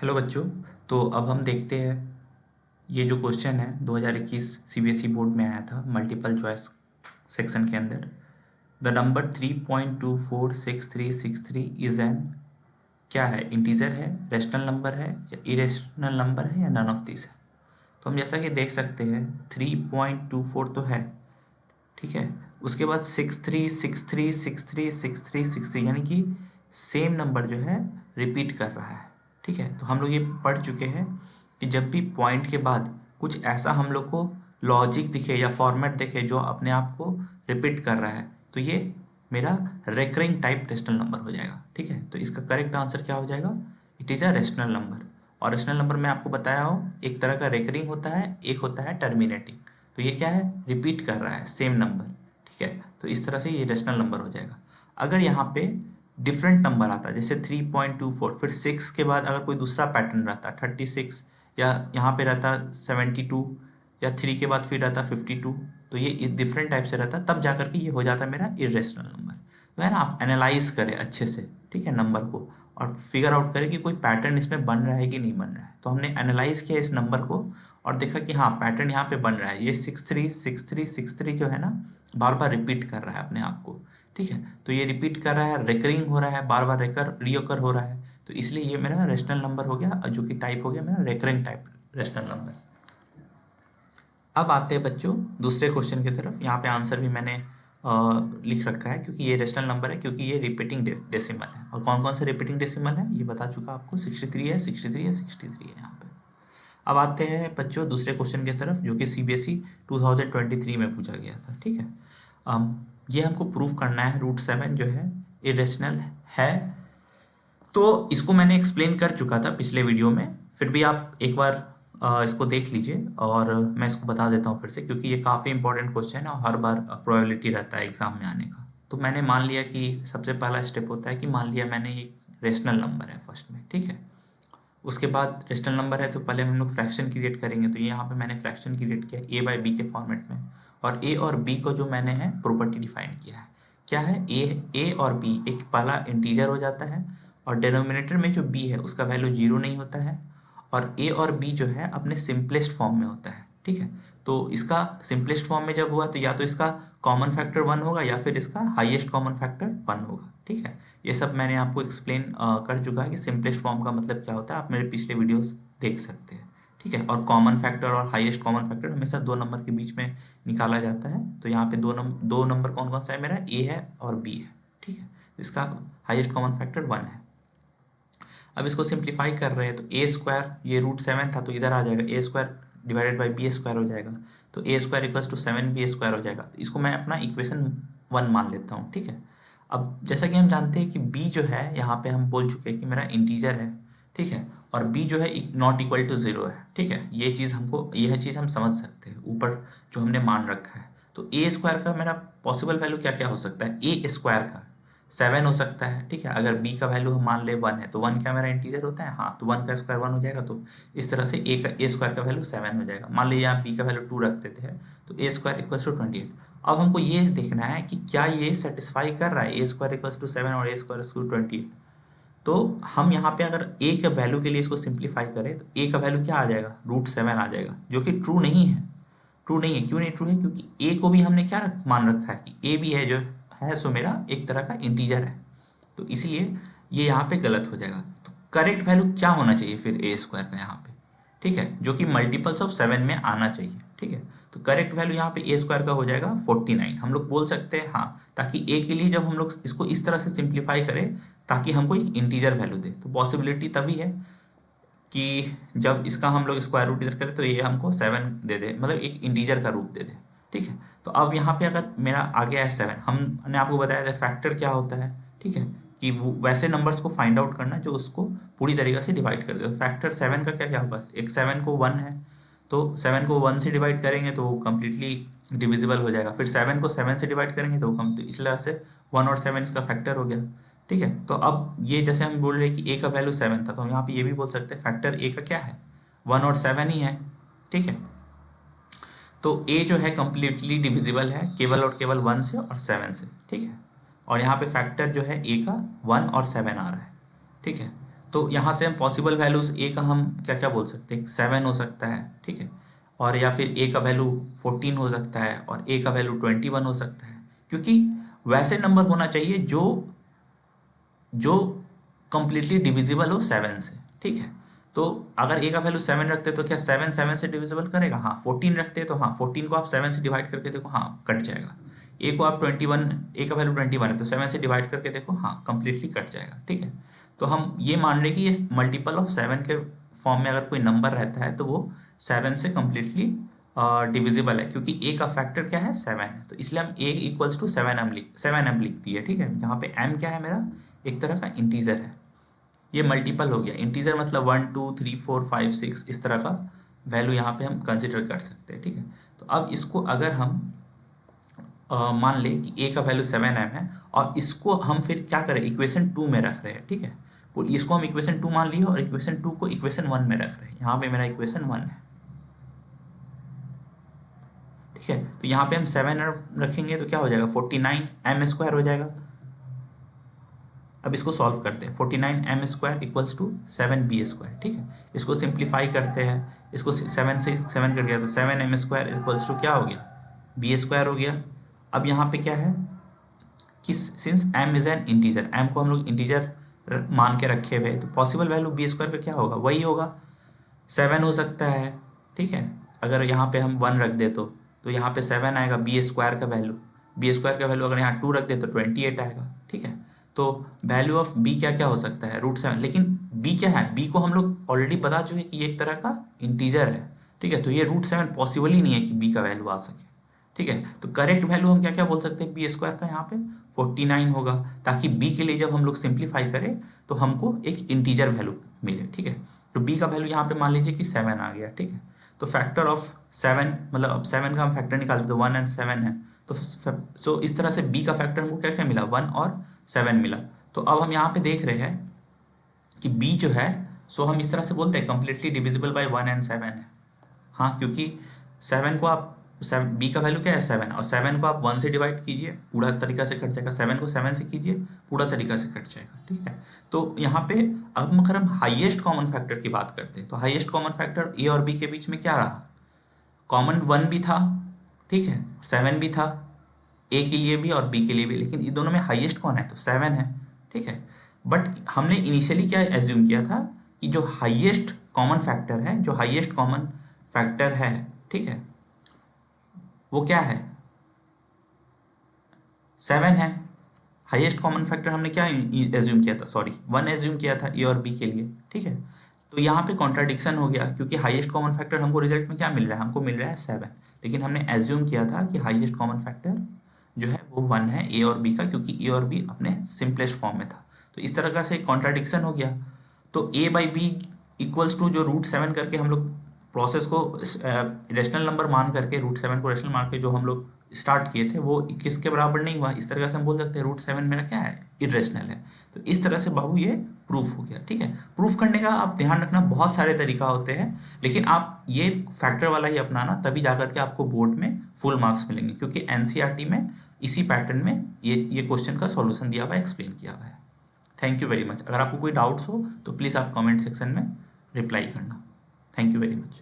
Hello बच्चों। तो अब हम देखते हैं ये जो क्वेश्चन है 2021 सीबीएसई बोर्ड में आया था मल्टीपल चॉइस सेक्शन के अंदर। द नंबर 3.246363 इज एन क्या है, इंटीजर है, रेशनल नंबर है या इरेशनल नंबर है या नन ऑफ दिस है। तो हम जैसा कि देख सकते हैं 3.24 तो है, ठीक है। उसके बाद 6363636363 यानी कि सेम नंबर जो है रिपीट कर रहा है, ठीक है। तो हम लोग ये पढ़ चुके हैं कि जब भी पॉइंट के बाद कुछ ऐसा हम लोग को लॉजिक दिखे या फॉर्मेट दिखे जो अपने आप को रिपीट कर रहा है, तो ये मेरा रेकरिंग टाइप रेशनल नंबर हो जाएगा, ठीक है। तो इसका करेक्ट आंसर क्या हो जाएगा, it is a rational number. और रेशनल नंबर मैं आपको बताया हूँ एक तरह का रेकरिंग होता है, एक होता है टर्मिनेटिंग। तो ये क्या है, रिपीट कर रहा है सेम नंबर, ठीक है। तो इस तरह से ये रेशनल नंबर हो जाएगा। अगर यहाँ पे डिफरेंट नंबर आता है जैसे 3.24, फिर 6 के बाद अगर कोई दूसरा पैटर्न रहता 36 या यहाँ पे रहता 72 या 3 के बाद फिर रहता 52, तो ये डिफरेंट टाइप से रहता, तब जाकर के ये हो जाता मेरा इरेशनल नंबर। तो है ना, आप एनालाइज करें अच्छे से, ठीक है, नंबर को, और फिगर आउट करें कि कोई पैटर्न इसमें बन रहा है कि नहीं बन रहा है। तो हमने एनालाइज किया इस नंबर को और देखा कि हाँ पैटर्न यहाँ पे बन रहा है। ये 636363 जो है ना, बार बार रिपीट कर रहा है अपने आप को, ठीक है। तो ये रिपीट कर रहा है, रिकरिंग हो रहा है, बार बार रिओकर हो रहा है, तो इसलिए ये मेरा रेशनल नंबर हो गया, जो कि टाइप हो गया मेरा रेकरिंग टाइप रेशनल नंबर। अब आते हैं बच्चों दूसरे क्वेश्चन की तरफ। यहाँ पे आंसर भी मैंने लिख रखा है क्योंकि ये रेशनल नंबर है, क्योंकि ये रिपीटिंग डेसिमल है। और कौन कौन से रिपीटिंग डेसिमल है ये बता चुका आपको, 63 है, 63 है, 63 है यहाँ पे। अब आते हैं बच्चों दूसरे क्वेश्चन की तरफ जो कि सीबीएसई 2023 में पूछा गया था, ठीक है। ये हमको प्रूफ करना है रूट 7 जो है इरेशनल है। तो इसको मैंने एक्सप्लेन कर चुका था पिछले वीडियो में, फिर भी आप एक बार इसको देख लीजिए और मैं इसको बता देता हूँ फिर से, क्योंकि ये काफ़ी इंपॉर्टेंट क्वेश्चन है और हर बार प्रोबेबिलिटी रहता है एग्जाम में आने का। तो मैंने मान लिया कि सबसे पहला स्टेप होता है कि मान लिया मैंने एक रेशनल नंबर है फर्स्ट में, ठीक है। उसके बाद रेशनल नंबर है तो पहले हम लोग फ्रैक्शन क्रिएट करेंगे। तो यहाँ पे मैंने फ्रैक्शन क्रिएट किया ए बाई बी के फॉर्मेट में, और ए और बी को जो मैंने है प्रॉपर्टी डिफाइन किया है। क्या है, ए और बी एक पहला इंटीजर हो जाता है, और डिनोमिनेटर में जो बी है उसका वैल्यू 0 नहीं होता है, और ए और बी जो है अपने सिंपलेस्ट फॉर्म में होता है, ठीक है। तो इसका सिंपलेस्ट फॉर्म में जब हुआ तो या तो इसका कॉमन फैक्टर 1 होगा या फिर इसका हाईएस्ट कॉमन फैक्टर 1 होगा, ठीक है। ये सब मैंने आपको एक्सप्लेन कर चुका है कि सिंपलेस्ट फॉर्म का मतलब क्या होता है, आप मेरे पिछले वीडियोस देख सकते हैं, ठीक है। और कॉमन फैक्टर और हाईएस्ट कॉमन फैक्टर हमेशा दो नंबर के बीच में निकाला जाता है। तो यहाँ पे दो नंबर कौन कौन सा है, मेरा ए है और बी है, ठीक है। इसका हाईएस्ट कॉमन फैक्टर 1 है। अब इसको सिंप्लीफाई कर रहे हैं तो ए स्क्वायर, ये रूट 7 था तो इधर आ जाएगा, A square divided by B square हो जाएगा। तो A square equals to 7 B square हो जाएगा। तो इसको मैं अपना इक्वेशन 1 मान लेता हूँ, ठीक है। अब जैसा कि हम जानते हैं कि बी जो है यहाँ पे हम बोल चुके हैं कि मेरा इंटीजर है, ठीक है, और बी जो है नॉट इक्वल टू 0 है, ठीक है। ये चीज़ हम समझ सकते हैं ऊपर जो हमने मान रखा है। तो ए स्क्वायर का मेरा पॉसिबल वैल्यू क्या क्या हो सकता है, ए स्क्वायर का 7 हो सकता है, ठीक है। अगर बी का वैल्यू हम मान ले 1 है तो 1 क्या मेरा इंटीजर होता है, हाँ, तो 1 का स्क्वायर 1 हो जाएगा। तो इस तरह से ए स्क्वायर का वैल्यू 7 हो जाएगा। मान लीजिए आप बी का वैल्यू 2 रख देते हैं तो ए स्क्वायर इक्वल्स टू 28। अब हमको ये देखना है कि क्या ये सेटिस्फाई कर रहा है, ए स्क्वायर इक्वल्स टू 7 और ए स्क्वायर इक्वल्स टू 28। तो हम यहाँ पे अगर ए के वैल्यू के लिए इसको सिंप्लीफाई करें तो ए का वैल्यू क्या आ जाएगा, रूट 7 आ जाएगा, जो कि ट्रू नहीं है। ट्रू नहीं है, क्यों नहीं ट्रू है, क्योंकि ए को भी हमने क्या मान रखा है कि ए भी है जो है सो मेरा एक तरह का इंटीजर है। तो इसलिए ये यहाँ पे गलत हो जाएगा। तो करेक्ट वैल्यू क्या होना चाहिए फिर ए स्क्वायर का यहाँ पे, ठीक है, जो कि मल्टीपल्स ऑफ 7 में आना चाहिए, ठीक है। तो करेक्ट वैल्यू यहाँ पे ए स्क्वायर का हो जाएगा 49। हम लोग बोल सकते हैं हाँ, ताकि ए के लिए जब हम लोग इसको इस तरह से सिंप्लीफाई करें ताकि हमको एक इंटीजर वैल्यू दे, तो पॉसिबिलिटी तभी है कि जब इसका हम लोग स्क्वायर रूट इधर करें तो ये हमको 7 दे दे, मतलब एक इंटीजर का रूप दे दे, ठीक है। तो अब यहाँ पे अगर मेरा आ गया है 7, हमने आपको बताया था फैक्टर क्या होता है, ठीक है, कि वो वैसे नंबर्स को फाइंड आउट करना जो उसको पूरी तरीके से डिवाइड कर दे। तो फैक्टर 7 का क्या क्या होगा, एक 7 को 1 है तो 7 को 1 से डिवाइड करेंगे तो वो कम्प्लीटली डिविजिबल हो जाएगा। फिर 7 को 7 से डिवाइड करेंगे तो कम, तो इस तरह से 1 और 7 इसका फैक्टर हो गया, ठीक है। तो अब ये जैसे हम बोल रहे हैं कि ए का वैल्यू 7 था तो हम यहाँ पे ये भी बोल सकते हैं फैक्टर ए का क्या है, 1 और 7 ही है, ठीक है। तो ए जो है कम्प्लीटली डिविजिबल है केवल और केवल 1 से और 7 से, ठीक है। और यहाँ पे फैक्टर जो है ए का 1 और 7 आ रहा है, ठीक है। तो यहाँ से हम पॉसिबल वैल्यूज ए का हम क्या क्या बोल सकते हैं, 7 हो सकता है, ठीक है, और या फिर ए का वैल्यू 14 हो सकता है और ए का वैल्यू 21 हो सकता है, क्योंकि वैसे नंबर होना चाहिए जो जो कंप्लीटली डिविजिबल हो 7 से, ठीक है। तो अगर ए का वैल्यू 7 रखते तो क्या 7 7 से डिविजिबल करेगा, हाँ। 14 रखते तो हाँ 14 को आप 7 से डिवाइड करके देखो, हाँ कट जाएगा। ए को आप 21, ए का वैल्यू 21 है तो 7 से डिवाइड करके देखो, हाँ कंप्लीटली कट जाएगा, ठीक है। तो हम ये मान रहे कि ये मल्टीपल ऑफ 7 के फॉर्म में अगर कोई नंबर रहता है तो वो 7 से कम्प्लीटली डिविजिबल है, क्योंकि ए का फैक्टर क्या है 7 है, तो इसलिए हम ए इक्वल्स टू 7m लिख दिए, ठीक है। यहाँ पे m क्या है, मेरा एक तरह का इंटीजर है, ये मल्टीपल हो गया। इंटीजर मतलब 1 2 3 4 5 6 इस तरह का वैल्यू यहाँ पे हम कंसिडर कर सकते हैं, ठीक है। तो अब इसको अगर हम मान ले कि ए का वैल्यू 7m है और इसको हम फिर क्या करें, इक्वेशन 2 में रख रहे हैं, ठीक है। तो इसको हम इक्वेशन 2 मान लिए और इक्वेशन 2 को इक्वेशन 1 में रख रहे हैं। यहाँ पे मेरा इक्वेशन 1 है, ठीक है। तो यहाँ पे हम 7 रखेंगे तो क्या हो जाएगा, 49m² हो जाएगा। अब इसको सॉल्व करते हैं, 49m² इक्वल्स टू 7b², ठीक है। इसको सिंप्लीफाई करते हैं, इसको 7 से 7 कट गया तो 7m² इक्वल्स टू क्या हो गया, b² हो गया। अब यहाँ पे क्या है कि since m is an integer, m को हम लोग इंटीजर मान के रखे हुए, तो पॉसिबल वैल्यू b² का क्या होगा, वही होगा 7 हो सकता है, ठीक है। अगर यहाँ पे हम 1 रख दे तो यहाँ पे 7 आएगा, b² का वैल्यू, b² का वैल्यू अगर यहाँ 2 रख दे तो 28 आएगा, ठीक है। तो वैल्यू ऑफ b क्या क्या हो सकता है, √7, लेकिन b क्या है, b को हम लोग ऑलरेडी बता चुके कि ये एक तरह का इंटीजर है, ठीक है। तो ये √7 पॉसिबल ही नहीं है कि b का वैल्यू आ सके, ठीक है। तो करेक्ट वैल्यू हम क्या क्या बोल सकते हैं, b² का यहाँ पे 49 होगा, ताकि b के लिए जब हम लोग सिंप्लीफाई करें तो हमको एक इंटीजर वैल्यू मिले, ठीक है। तो b का वैल्यू यहाँ पे मान लीजिए कि 7 आ गया, ठीक है। तो फैक्टर ऑफ 7 मतलब अब 7 का हम फैक्टर निकालते तो 1 और 7 है, तो सो इस तरह से b का फैक्टर हमको क्या क्या मिला, 1 और 7 मिला। तो अब हम यहाँ पे देख रहे हैं कि b जो है सो हम इस तरह से बोलते हैं कम्प्लीटली डिविजिबल बाय 1 और 7 है, हाँ, क्योंकि 7 को आप b का वैल्यू क्या है 7, और 7 को आप 1 से डिवाइड कीजिए पूरा तरीका से कट जाएगा, 7 को 7 से कीजिए पूरा तरीका से कट जाएगा, ठीक है। तो यहाँ पे अब अगर हम हाईएस्ट कॉमन फैक्टर की बात करते हैं तो हाईएस्ट कॉमन फैक्टर a और b के बीच में क्या रहा, कॉमन 1 भी था, ठीक है, 7 भी था, a के लिए भी और b के लिए भी, लेकिन इन दोनों में हाईएस्ट कौन है, तो 7 है, ठीक है। बट हमने इनिशियली क्या एज्यूम किया था कि जो हाईएस्ट कॉमन फैक्टर है, जो हाईएस्ट कॉमन फैक्टर है, ठीक है, वो क्या है 7 है। हाईएस्ट कॉमन फैक्टर हमने क्या एज्यूम किया था, सॉरी 1 एज्यूम किया था ए और बी के लिए, ठीक है। तो यहाँ पे कॉन्ट्राडिक्शन हो गया, क्योंकि हाईएस्ट कॉमन फैक्टर हमको रिजल्ट में क्या मिल रहा है, हमको मिल रहा है 7, लेकिन हमने एज्यूम किया था कि हाईएस्ट कॉमन फैक्टर जो है वो 1 है ए और बी का, क्योंकि ए और बी अपने सिंपलेस्ट फॉर्म में था। तो इस तरह का से कॉन्ट्राडिक्शन हो गया। तो ए बाई बी इक्वल्स टू जो √7 करके हम लोग प्रोसेस को रेशनल नंबर मान करके, √7 को रेशनल मान के जो हम लोग स्टार्ट किए थे वो 21 के बराबर नहीं हुआ, इस तरह से हम बोल सकते हैं √7 मेरा क्या है, इरेशनल है। तो इस तरह से बाबू ये प्रूफ हो गया, ठीक है। प्रूफ करने का आप ध्यान रखना, बहुत सारे तरीका होते हैं, लेकिन आप ये फैक्टर वाला ही अपनाना, तभी जाकर के आपको बोर्ड में फुल मार्क्स मिलेंगे, क्योंकि एनसीईआरटी में इसी पैटर्न में ये क्वेश्चन का सॉल्यूशन दिया हुआ है, एक्सप्लेन किया हुआ है। Thank you very much. अगर आपको कोई डाउट्स हो तो प्लीज़ आप कमेंट सेक्शन में रिप्लाई करना। Thank you very much.